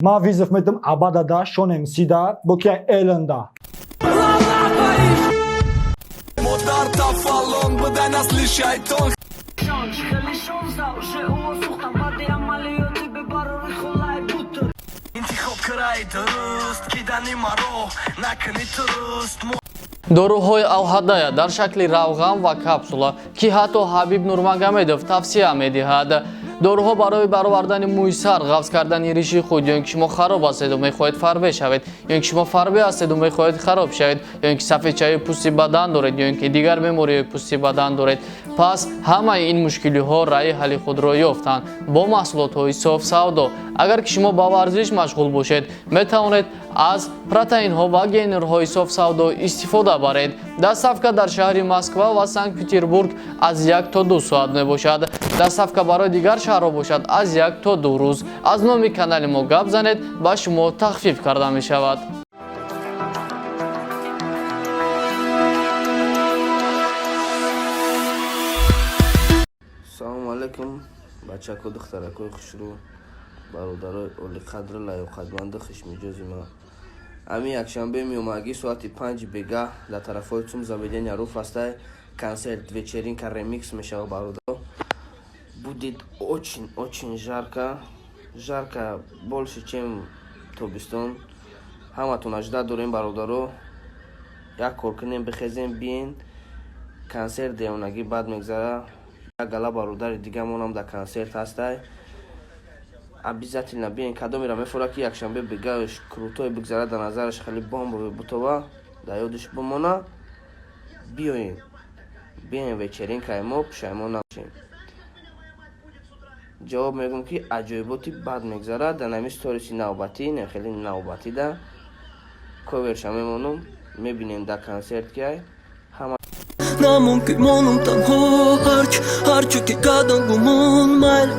Ma vizifmetim abadada, şonem sida, buke elenda. Modarta fallon, buden asli şeytan. Интихоб край дуруст, кидани маро, накни туруст. доруҳои авҳадая дар шакли равған ва капсула ки ҳатто Ҳабиб Нурмагомедов тавсия медиҳад. доруҳо барои баровардани мӯи сар, ғафз кардани риши худ, ё ин ки шумо хароб ҳастеду мехоҳед фарбе шавед, ё ин ки шумо фарбе ҳастеду мехоҳед хароб шавед, ё ин ки сафедчаи пӯсти бадан доред, ё ин ки дигар бемориҳои пӯсти бадан доред. пас ҳамаи ин мушкилиҳо раи ҳалли худро ёфтанд бо маҳсулотҳои софсавдо. агар ки шумо ба варзиш машғул бошед, метавонед аз протеинҳо ва гейнерҳои софсавдо истифода баред. доставка дар шаҳри Москва ва Санкт-Петербург аз 1 то 2 соат мебошад. доставка барои дигар шаҳрҳо бошад аз 1 то 2 рӯз. аз номи канали мо гап занед, ба шумо тахфиф карда мешавад. Салому алейкум, бачако духтаракои хушрӯ, бародарои олиқадри лайоқатманди хушмиҷози ман. ҳамин якшанбе миомагӣ соати 5 бега дар тарафҳои ЦУМ заведения руф ҳастай концерт вечеринка ремикс мешавад бародаро. Будет очень жарко больше чем тобистон. ҳаматон ажда дорем бародаро. як кор кунем бихезем биен концерт девонагӣ бад мегзара. як гала бародари дигамонам дар концерт ҳастай. обязательно биен кадомира мефора ки якшанбе бегааш крутое бигзара дар назараш хеле бомбове бутова дар ёдиш бимона. биёем вечеринкаи мо пушаймон нашем. ҷавоб мегӯм ки аҷоиботи бад мегзара дар нами сториси навбатӣ, не хеле навбатида коверша мемонам, мебинем дар концерт кай. Намумкин монам танҳо ҳарчу ки кадам гумон майл.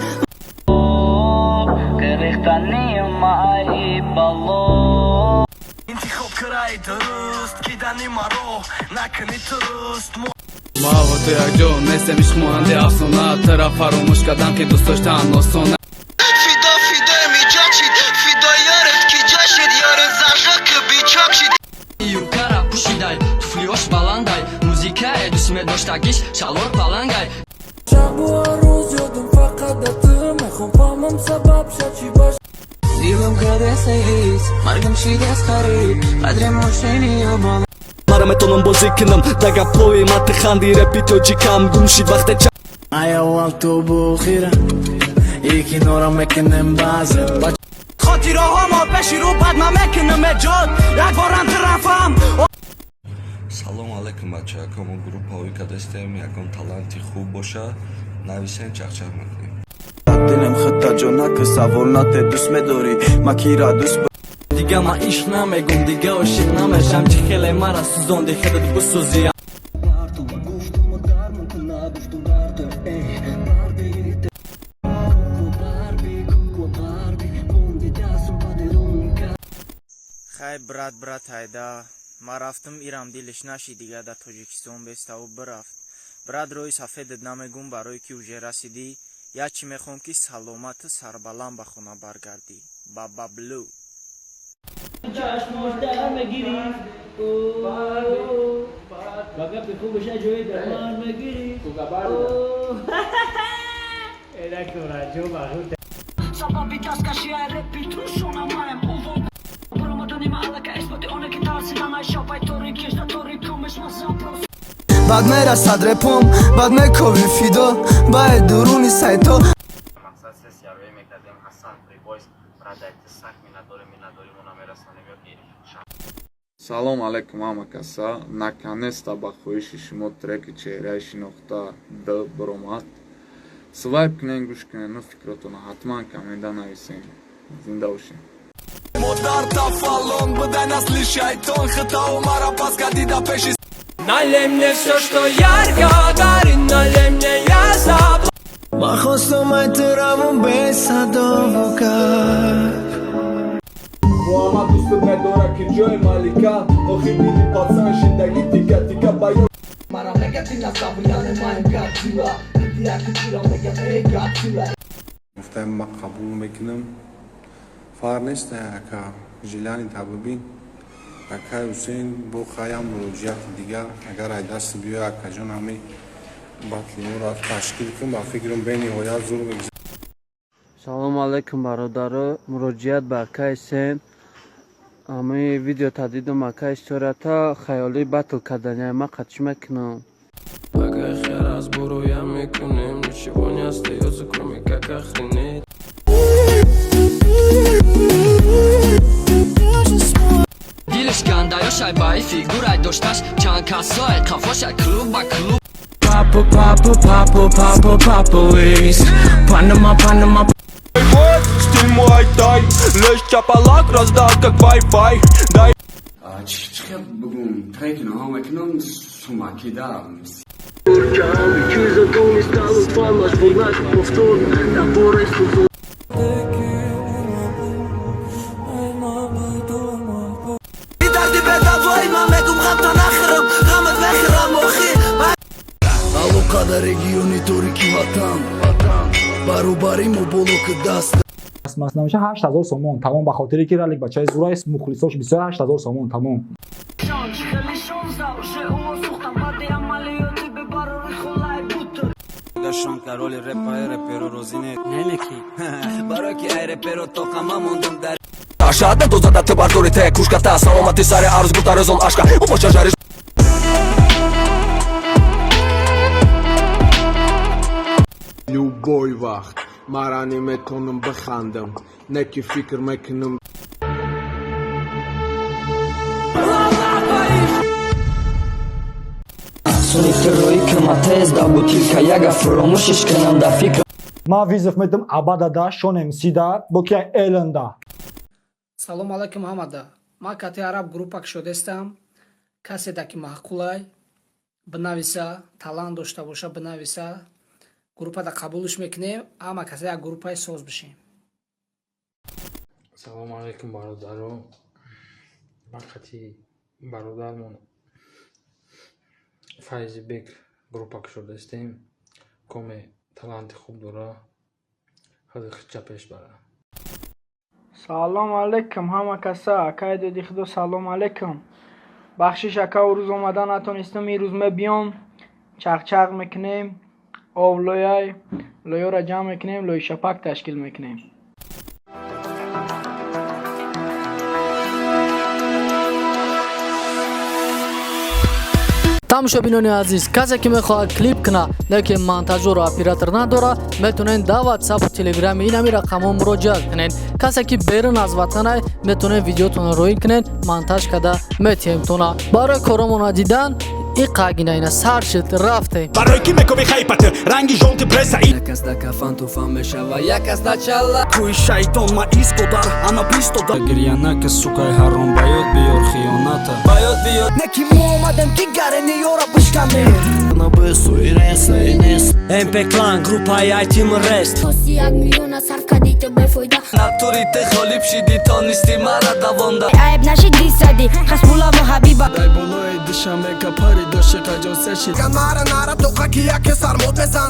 Интихоб край дуруст, кидани маро, накни туруст. Маво ту якҷо нестемиш монанди афсона, тара фаромӯш кардан ки дӯст доштан осона. Фидо миҷашид, фидо ёрет ки ҷашид, ёрет зажак бичок шид. юбкара пушидай, туфлиош баландай, музикае дӯст медоштагиш шалвор палангай. шабу рӯз ёдам фақат да ту мехом фаҳмам сабаб шад чӣ бош. дилам кадеса ҳис маргам шидас қариб қадре мошини ёбон. мара метонам бозӣ кунам да гаплои мати ханди репи тоҷикам гум шид вақте аяввал ту бухира и кинора мекунем баъзе хотираҳомо пеши рӯ бад ман мекунам эҷод якборам трафам. салому алейкум бачаҳо, мо группаҳои кадестем ягон таланти хуб боша нависем чақчақ мекунем. дилем хита ҷонаки савол нате дӯст медорӣ макира дӯст дига ман ишқ намегум дига ошиқ намешам чӣ хеле мара сӯзонди хедат бисӯзӣ. хай брат ҳайда ман рафтам ирам дилиш наши дига дар тоҷикистон беставу бирафт. брат рои сафедат намегум барое ки уже расидӣ. ячи мехом ки саломати сарбаланд ба хона баргардӣ. бабаблу бад мерасад репом, бад мекови фидо баъд дуруни сайто. салом алейкум ҳамакаса, наконец-то ба хоҳиши шумо треки чеҳраи шинохта д баромад. свайп кунен, гӯш кунен, фикротона ҳатман коммента нависен. зинда бошем. Modarta fallon, buden asli şeytan. Хитао мара пас кардида пеши. налей мне всё что ярко горит, налей мне я забыл. ман хостам эҳтирому бесадову кайф. Муҳаммад дӯстат медорад ки ҷои малика охир дили пацан шиндагӣ тика тика ба ё мара мегати насабуяне маем гатила яки тира мегати гатила. гуфтам ман қабул мекунам Farnest aka Jilani Tabibin aka Hüseyin bu khayam müracaat diga agar ay dast biyo aka jon hami батлиро ташкил кун ба фикрам бени ҳоят зур мегзарад. Салому алейкум бародаро, муроҷиат ба акаи Сен. Ами видео тадидум акаи историята хаёли батл кардани ма қатиш мекунам. Агай хер аз буруя мекунем нишивони аст ёзу кроме как охренеть. Дилиш гандаёшай баи фигурай дошташ чанд касоэ қафошай клуб ба клуб Папа, папа, папа, папа, папа, Luis Panama, Panama. Вот, стиль мой дай, лишь чапалак раздал как Wi-Fi. Дай. Чхеп бугун трекин ҳамакинам сумакида. Dardi bedavai ma megum ghamtan akhram ghamat vekhram mohi Alokada regioni toriki vatan баробари мо болоки даст маснамиша 8000 сомон тамом ба хотире ки ралик бачаи зурайс мухлисош бисёр 8000 сомон тамом Гашон кароли репай реперо розине немеки бароки ай реперо тоқама мондум дар Ашада дозада ты бардори те кушката саломати сари арз гутарезон ашка убоша жариш Любой вақт мара наметонам бихандам не ки фикр мекунам ма визов медам абадада шонем сида бокия эланда. Салом алейкум ҳамада. Ма кати араб группак шудестам. Каседа ки маъқулай бинависа, талант дошта боша бинависа. Группада қабулш мекунем, ама касе як группаи соз бишем. Салом алейкум бародаро. Ма кати бародармон Файзибек группак шудестем. Коме таланти хуб дора. ҳази хича пеш бара. Салом алейкум ҳама каса, акаи додихдо салом алейкум. Бахшиш ака урӯз омада натонистам ирӯз мебиём. Чағчақ мекунем. Ов лояй, лоёра ҷамъ мекунем, лои шапак ташкил мекунем. тамошобинони азиз, касе ки мехоҳад клип куна лекин монтажёру оператор надора, метонен дар ватсапу телеграми инами рақамҳо муроҷиат кунен. Касе ки берун аз ватанай, метонен видеотонро роин кунен, монтаж карда метиҳемтона. барои коромона дидан иқагинайна саршид рафтем. барои ки мекоби хайпат ранги жолти пресса якас да кафан туфан мешава якас да чалла кӯи шайтон ма истодар ана бистодар гирьянака сукай ҳаром ба ёд биёр хиёната ба ёд биёр неки мо омадем ки гарени ёра бишканем МП клан группаи айтим рест хоси 1 миллион сарф кардите бефойда натури те холиб шиди тонисти мара давонда айб наши дисади хасбулаво ҳабиба дай болои душанбе капари доши қаҷосаши мара нара тоқа ки яке сармот мезана